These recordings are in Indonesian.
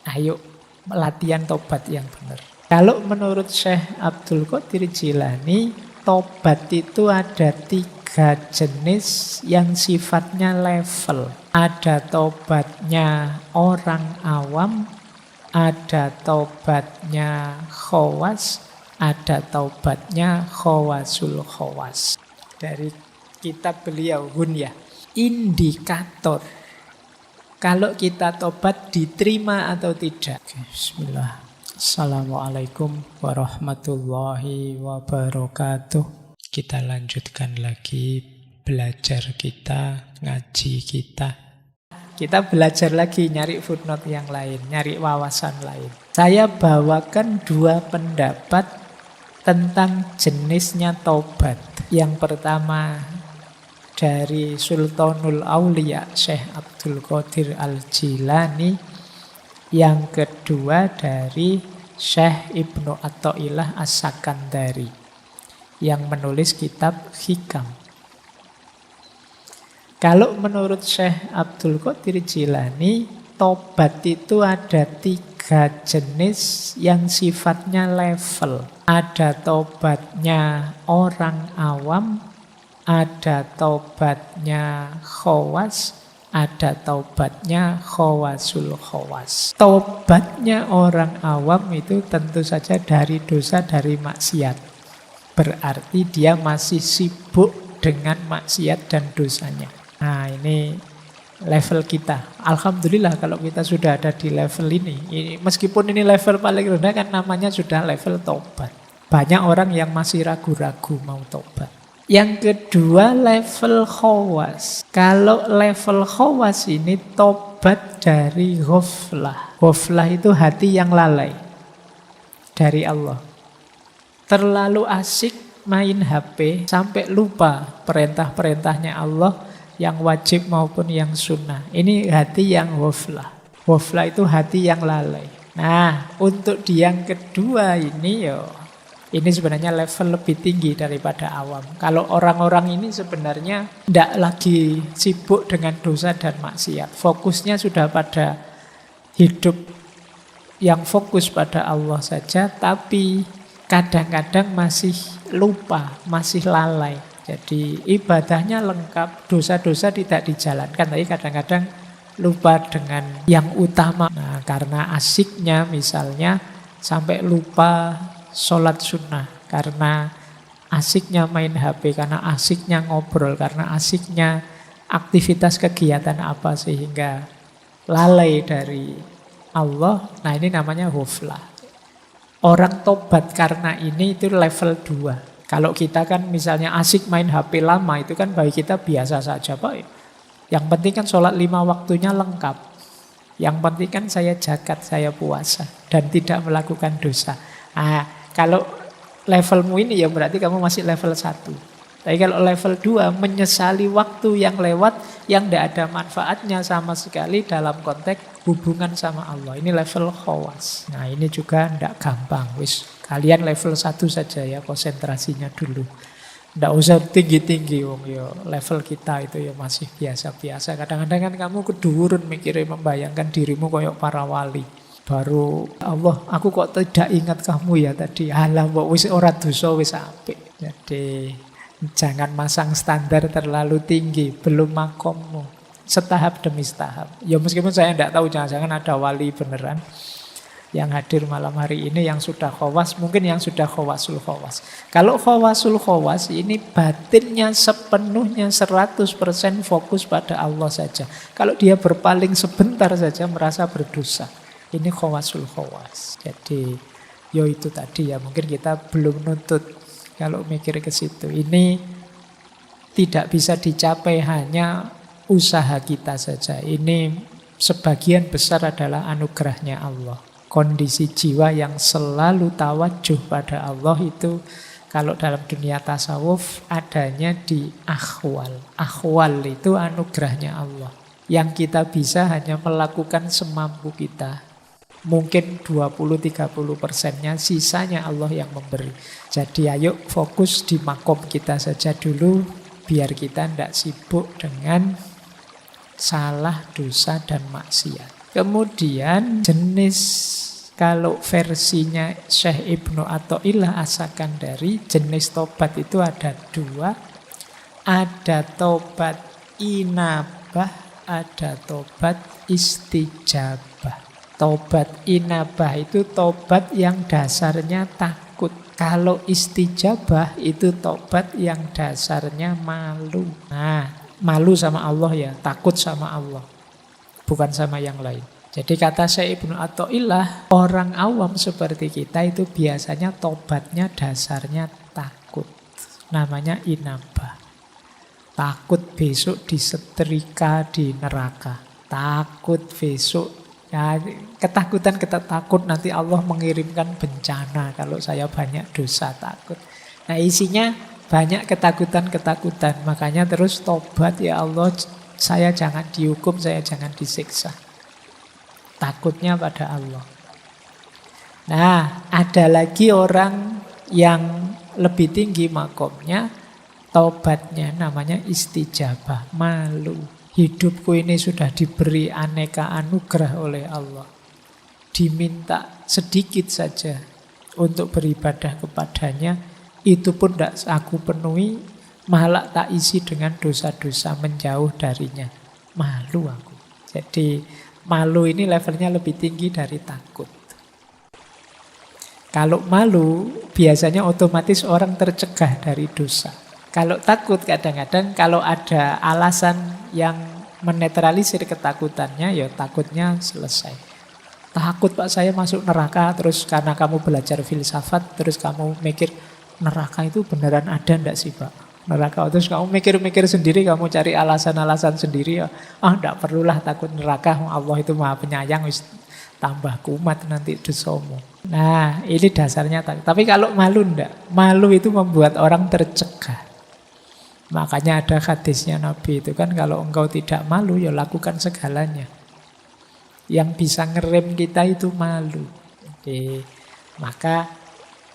Ayo latihan tobat yang benar. Kalau menurut Syekh Abdul Qadir Jilani, tobat itu ada 3 jenis yang sifatnya level. Ada tobatnya orang awam, ada tobatnya khawas, ada tobatnya khawasul khawas. Dari kitab beliau Hunyah. Indikator kalau kita tobat diterima atau tidak. Bismillah. Assalamualaikum warahmatullahi wabarakatuh. Kita lanjutkan lagi belajar kita, ngaji kita. Kita belajar lagi nyari footnote yang lain, nyari wawasan lain. Saya bawakan 2 pendapat tentang jenisnya tobat. Yang pertama dari Sultanul Aulia Syekh Abdul Qadir Al-Jilani. Yang kedua dari Syekh Ibnu Athaillah As-Sakandari yang menulis kitab Hikam. Kalau menurut Syekh Abdul Qadir Jilani, tobat itu ada 3 jenis yang sifatnya level. Ada tobatnya orang awam, ada tobatnya khawas, ada tobatnya khawasul khawas. Tobatnya orang awam itu tentu saja dari dosa, dari maksiat. Berarti dia masih sibuk dengan maksiat dan dosanya. Nah, ini level kita. Alhamdulillah kalau kita sudah ada di level ini. Meskipun ini level paling rendah kan namanya sudah level tobat. Banyak orang yang masih ragu-ragu mau tobat. Yang kedua level khawas. Kalau level khawas ini tobat dari ghaflah. Ghaflah itu hati yang lalai dari Allah. Terlalu asik main HP sampai lupa perintah-perintahnya Allah yang wajib maupun yang sunnah. Ini hati yang ghaflah. Ghaflah itu hati yang lalai. Nah, untuk yang kedua ini sebenarnya level lebih tinggi daripada awam. Kalau orang-orang ini sebenarnya tidak lagi sibuk dengan dosa dan maksiat. Fokusnya sudah pada hidup yang fokus pada Allah saja. Tapi kadang-kadang masih lupa, masih lalai. Jadi ibadahnya lengkap, dosa-dosa tidak dijalankan. Tapi kadang-kadang lupa dengan yang utama. Nah, karena asiknya misalnya sampai lupa sholat sunnah, karena asiknya main HP, karena asiknya ngobrol, karena asiknya aktivitas kegiatan apa sehingga lalai dari Allah. Nah, ini namanya ghaflah. Orang tobat karena ini itu level 2. Kalau kita kan misalnya asik main HP lama itu kan bagi kita biasa saja, Pak. Yang penting kan sholat 5 waktunya lengkap. Yang penting kan saya zakat, saya puasa dan tidak melakukan dosa. Nah, kalau levelmu ini ya berarti kamu masih level 1. Tapi kalau level 2 menyesali waktu yang lewat yang tidak ada manfaatnya sama sekali dalam konteks hubungan sama Allah. Ini level khawas. Nah, ini juga tidak gampang. Kalian level 1 saja ya, konsentrasinya dulu. Tidak usah tinggi-tinggi, level kita itu ya masih biasa-biasa. Kadang-kadang kan kamu kedurun mikirin membayangkan dirimu kayak para wali. Baru Allah, aku kok tidak ingat kamu ya tadi. Alah, wis ora dosa wis apik. Jadi jangan masang standar terlalu tinggi, belum makommu. Setahap demi setahap. Ya meskipun saya tidak tahu, jangan-jangan ada wali beneran yang hadir malam hari ini yang sudah khawas, mungkin yang sudah khawasul khawas. Kalau khawasul khawas ini batinnya sepenuhnya 100% fokus pada Allah saja. Kalau dia berpaling sebentar saja merasa berdosa. Ini khawasul khawas. Jadi, itu tadi ya, mungkin kita belum nuntut kalau mikir ke situ. Ini tidak bisa dicapai hanya usaha kita saja. Ini sebagian besar adalah anugerahnya Allah. Kondisi jiwa yang selalu tawajuh pada Allah itu kalau dalam dunia tasawuf adanya di akhwal. Akhwal itu anugerahnya Allah. Yang kita bisa hanya melakukan semampu kita. Mungkin 20-30%-nya, sisanya Allah yang memberi. Jadi ayo fokus di makom kita saja dulu, biar kita tidak sibuk dengan salah, dosa, dan maksiat. Kemudian jenis kalau versinya Syekh Ibnu Athaillah As-Sakandari, jenis tobat itu ada dua. Ada tobat inabah, ada tobat istijabah. Tobat inabah itu tobat yang dasarnya takut. Kalau istijabah itu tobat yang dasarnya malu. Nah, malu sama Allah ya, takut sama Allah, bukan sama yang lain. Jadi kata Syekh Ibnu Athaillah, orang awam seperti kita itu biasanya tobatnya dasarnya takut. Namanya inabah. Takut besok disetrika di neraka. Takut besok, ya, ketakutan takut nanti Allah mengirimkan bencana kalau saya banyak dosa, takut. Nah, isinya banyak ketakutan-ketakutan. Makanya terus tobat, ya Allah, saya jangan dihukum, saya jangan disiksa. Takutnya pada Allah. Nah, ada lagi orang yang lebih tinggi makomnya, tobatnya namanya istijabah, malu. Hidupku ini sudah diberi aneka anugerah oleh Allah. Diminta sedikit saja untuk beribadah kepadanya, itu pun tidak aku penuhi, malah tak isi dengan dosa-dosa, menjauh darinya. Malu aku. Jadi malu ini levelnya lebih tinggi dari takut. Kalau malu biasanya otomatis orang tercegah dari dosa. Kalau takut kadang-kadang kalau ada alasan yang menetralisir ketakutannya, ya takutnya selesai. Takut Pak saya masuk neraka, terus karena kamu belajar filsafat, terus kamu mikir neraka itu beneran ada enggak sih Pak? Neraka, terus kamu mikir-mikir sendiri, kamu cari alasan-alasan sendiri, ya enggak perlulah takut neraka, Allah itu maha penyayang, wis tambah kumat nanti dosamu. Nah ini dasarnya takut. Tapi kalau malu enggak, malu itu membuat orang tercegah. Makanya ada hadisnya Nabi itu kan, kalau engkau tidak malu ya lakukan segalanya. Yang bisa ngerem kita itu malu. Jadi, maka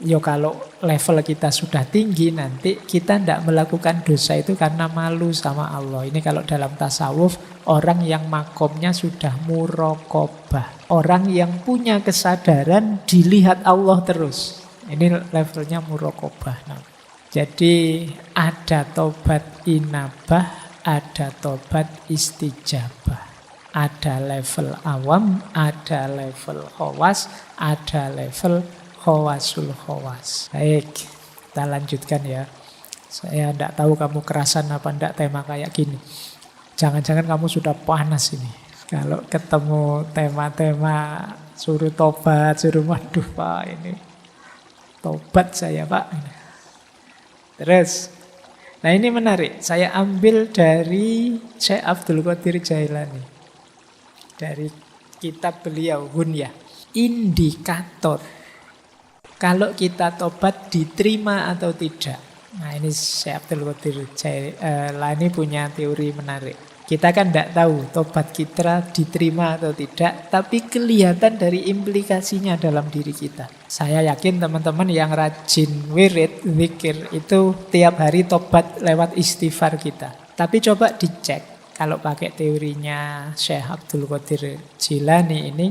ya kalau level kita sudah tinggi, nanti kita tidak melakukan dosa itu karena malu sama Allah. Ini kalau dalam tasawuf, orang yang makomnya sudah muraqabah. Orang yang punya kesadaran dilihat Allah terus. Ini levelnya muraqabah. Nah, jadi ada tobat inabah, ada tobat istijabah. Ada level awam, ada level khawas, ada level khawasul khawas. Baik, kita lanjutkan ya. Saya tidak tahu kamu kerasan apa tidak tema kayak gini. Jangan-jangan kamu sudah panas ini. Kalau ketemu tema-tema suruh tobat, suruh waduh Pak ini. Tobat saya Pak. Terus, nah ini menarik. Saya ambil dari Syekh Abdul Qadir Jailani. Dari kitab beliau, Hunyah. Indikator kalau kita tobat diterima atau tidak. Nah ini Syekh Abdul Qadir Jailani punya teori menarik. Kita kan tidak tahu tobat kita diterima atau tidak, tapi kelihatan dari implikasinya dalam diri kita. Saya yakin teman-teman yang rajin wirid, zikir itu tiap hari tobat lewat istighfar kita. Tapi coba dicek, kalau pakai teorinya Syekh Abdul Qadir Jilani ini,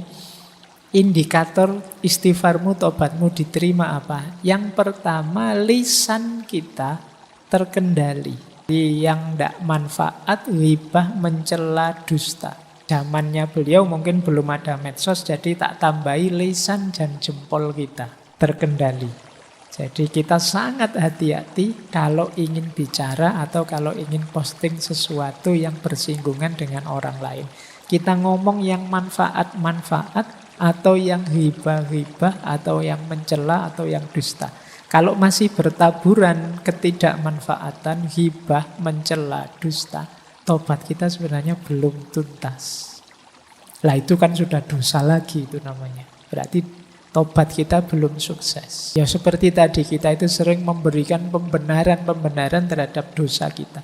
indikator istighfarmu, tobatmu diterima apa? Yang pertama, lisan kita terkendali. Yang tidak manfaat, ghibah, mencela, dusta. Zamannya beliau mungkin belum ada medsos, jadi tak tambahi lisan dan jempol kita terkendali. Jadi kita sangat hati-hati kalau ingin bicara atau kalau ingin posting sesuatu yang bersinggungan dengan orang lain. Kita ngomong yang manfaat-manfaat atau yang ghibah-ghibah atau yang mencela atau yang dusta. Kalau masih bertaburan ketidakmanfaatan, ghibah, mencela, dusta, tobat kita sebenarnya belum tuntas. Lah itu kan sudah dosa lagi itu namanya. Berarti tobat kita belum sukses. Ya seperti tadi kita itu sering memberikan pembenaran-pembenaran terhadap dosa kita.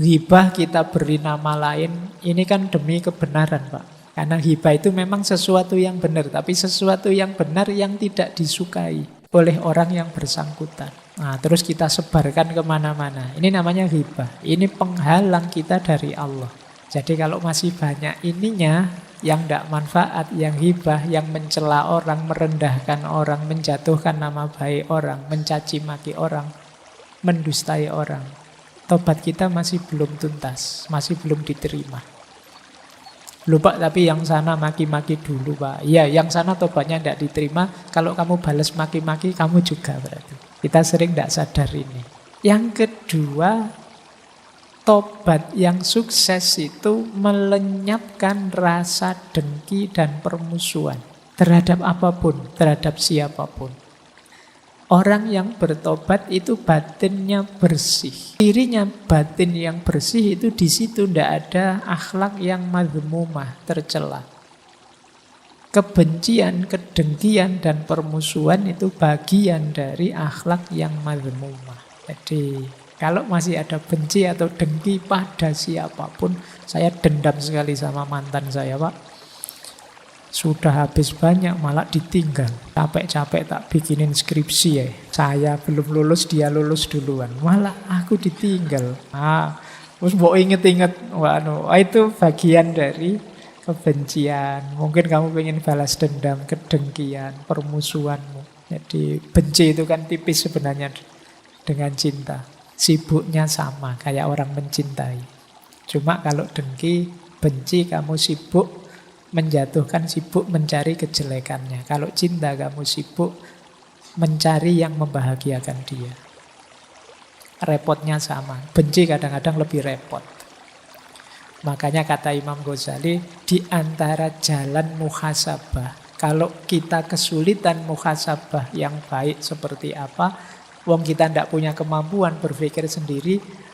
Ghibah kita beri nama lain, ini kan demi kebenaran Pak. Karena ghibah itu memang sesuatu yang benar, tapi sesuatu yang benar yang tidak disukai oleh orang yang bersangkutan. Nah, terus kita sebarkan kemana-mana. Ini namanya ghibah. Ini penghalang kita dari Allah. Jadi kalau masih banyak ininya, yang tidak manfaat, yang hibah, yang mencela orang, merendahkan orang, menjatuhkan nama baik orang, mencaci maki orang, mendustai orang. Tobat kita masih belum tuntas, masih belum diterima. Lupa tapi yang sana maki-maki dulu Pak. Iya, yang sana tobatnya tidak diterima. Kalau kamu balas maki-maki, kamu juga berarti. Kita sering tidak sadar ini. Yang kedua, tobat yang sukses itu melenyapkan rasa dengki dan permusuhan terhadap apapun, terhadap siapapun. Orang yang bertobat itu batinnya bersih. Dirinya batin yang bersih itu di situ tidak ada akhlak yang madhmumah, tercela. Kebencian, kedengkian, dan permusuhan itu bagian dari akhlak yang madhmumah. Jadi kalau masih ada benci atau dengki pada siapapun, saya dendam sekali sama mantan saya Pak. Sudah habis banyak malah ditinggal. Capek-capek tak bikinin skripsi ya. Saya belum lulus, dia lulus duluan. Malah aku ditinggal. Terus mau inget-inget, itu bagian dari kebencian. Mungkin kamu pengen balas dendam, kedengkian, permusuhanmu. Jadi benci itu kan tipis sebenarnya dengan cinta. Sibuknya sama, kayak orang mencintai. Cuma kalau dengki, benci kamu sibuk menjatuhkan, sibuk mencari kejelekannya. Kalau cinta kamu sibuk mencari yang membahagiakan dia. Repotnya sama. Benci kadang-kadang lebih repot. Makanya kata Imam Ghazali, di antara jalan muhasabah, kalau kita kesulitan muhasabah yang baik seperti apa, wong kita tidak punya kemampuan berpikir sendiri,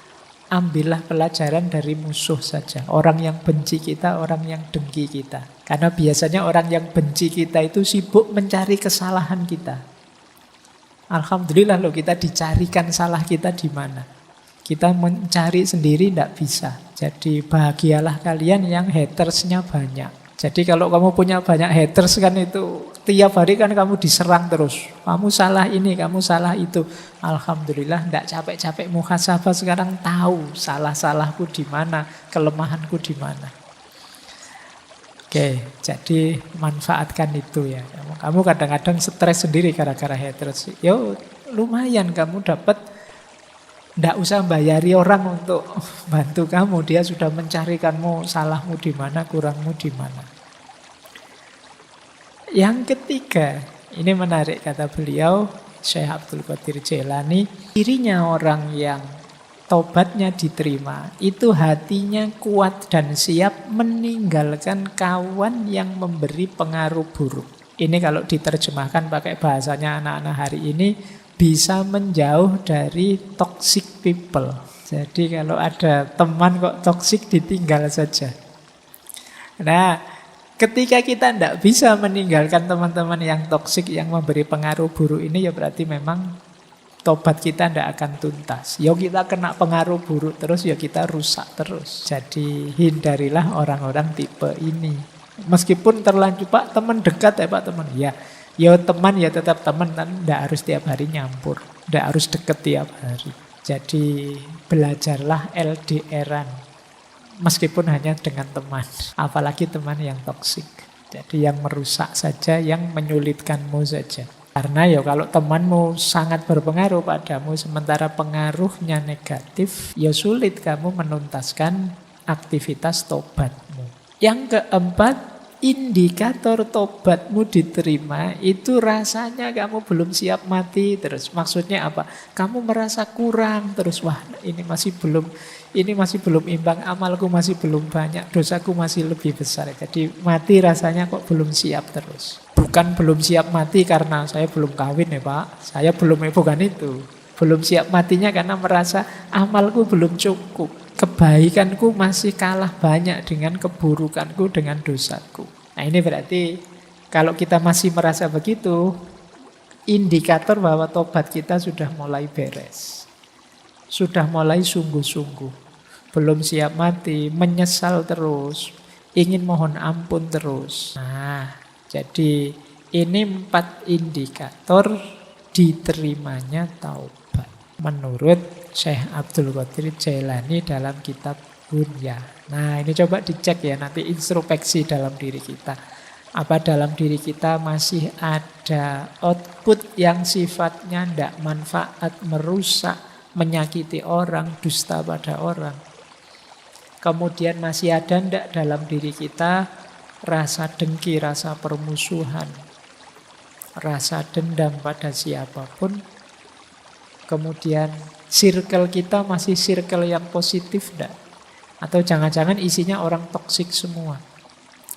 ambillah pelajaran dari musuh saja. Orang yang benci kita, orang yang dengki kita. Karena biasanya orang yang benci kita itu sibuk mencari kesalahan kita. Alhamdulillah loh, kita dicarikan salah kita di mana. Kita mencari sendiri tidak bisa. Jadi bahagialah kalian yang hatersnya banyak. Jadi kalau kamu punya banyak haters kan itu tiap hari kan kamu diserang terus. Kamu salah ini, kamu salah itu. Alhamdulillah tidak capek-capek muhasabah, sekarang tahu salah-salahku di mana, kelemahanku di mana. Oke, jadi manfaatkan itu ya. Kamu kadang-kadang stres sendiri gara-gara haters. Yo lumayan kamu dapat, tidak usah bayari orang untuk bantu kamu. Dia sudah mencarikanmu salahmu di mana, kurangmu di mana. Yang ketiga, ini menarik kata beliau, Syekh Abdul Qadir Jailani, dirinya orang yang tobatnya diterima, itu hatinya kuat dan siap meninggalkan kawan yang memberi pengaruh buruk. Ini kalau diterjemahkan pakai bahasanya anak-anak hari ini, bisa menjauh dari toxic people. Jadi kalau ada teman kok toxic, ditinggal saja. Nah, ketika kita tidak bisa meninggalkan teman-teman yang toksik, yang memberi pengaruh buruk ini, ya berarti memang tobat kita tidak akan tuntas. Ya kita kena pengaruh buruk terus, ya kita rusak terus. Jadi hindarilah orang-orang tipe ini. Meskipun terlanjur, Pak teman dekat ya Pak teman. Ya teman ya tetap teman, tidak harus tiap hari nyampur. Tidak harus deket tiap hari. Jadi belajarlah LDR-an. Meskipun hanya dengan teman, apalagi teman yang toksik. Jadi yang merusak saja, yang menyulitkanmu saja. Karena ya kalau temanmu sangat berpengaruh padamu, sementara pengaruhnya negatif, ya sulit kamu menuntaskan aktivitas tobatmu. Yang keempat, indikator tobatmu diterima itu rasanya kamu belum siap mati terus. Maksudnya apa? Kamu merasa kurang terus, wah ini masih belum imbang, amalku masih belum banyak, dosaku masih lebih besar. Jadi mati rasanya kok belum siap terus. Bukan belum siap mati karena saya belum kawin ya Pak, saya belum, bukan itu. Belum siap matinya karena merasa amalku belum cukup, kebaikanku masih kalah banyak dengan keburukanku, dengan dosaku. Nah ini berarti kalau kita masih merasa begitu, indikator bahwa tobat kita sudah mulai beres. Sudah mulai sungguh-sungguh. Belum siap mati, menyesal terus, ingin mohon ampun terus. Nah, jadi ini 4 indikator diterimanya taubat. Menurut Syekh Abdul Qadir Jailani dalam kitab dunya. Nah, ini coba dicek ya, nanti introspeksi dalam diri kita. Apa dalam diri kita masih ada output yang sifatnya tidak manfaat, merusak, menyakiti orang, dusta pada orang. Kemudian masih ada tidak dalam diri kita rasa dengki, rasa permusuhan, rasa dendam pada siapapun. Kemudian circle kita masih circle yang positif tidak? Atau jangan-jangan isinya orang toksik semua?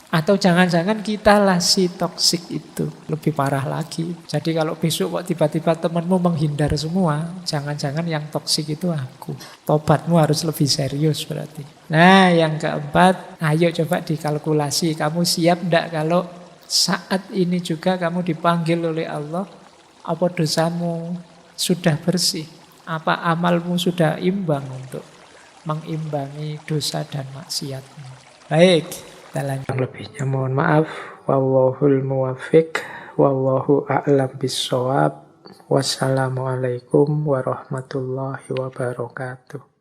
Atau jangan-jangan kita lah si toksik itu. Lebih parah lagi. Jadi kalau besok kok tiba-tiba temanmu menghindar semua, jangan-jangan yang toksik itu aku. Tobatmu harus lebih serius berarti. Nah, yang keempat, ayo coba dikalkulasi. Kamu siap enggak kalau saat ini juga kamu dipanggil oleh Allah? Apa dosamu sudah bersih? Apa amalmu sudah imbang untuk mengimbangi dosa dan maksiatmu? Baik. Yang lebihnya mohon maaf. Wallahul muwaffiq. Wallahu a'lam bissawab. Wassalamualaikum warahmatullahi wabarakatuh.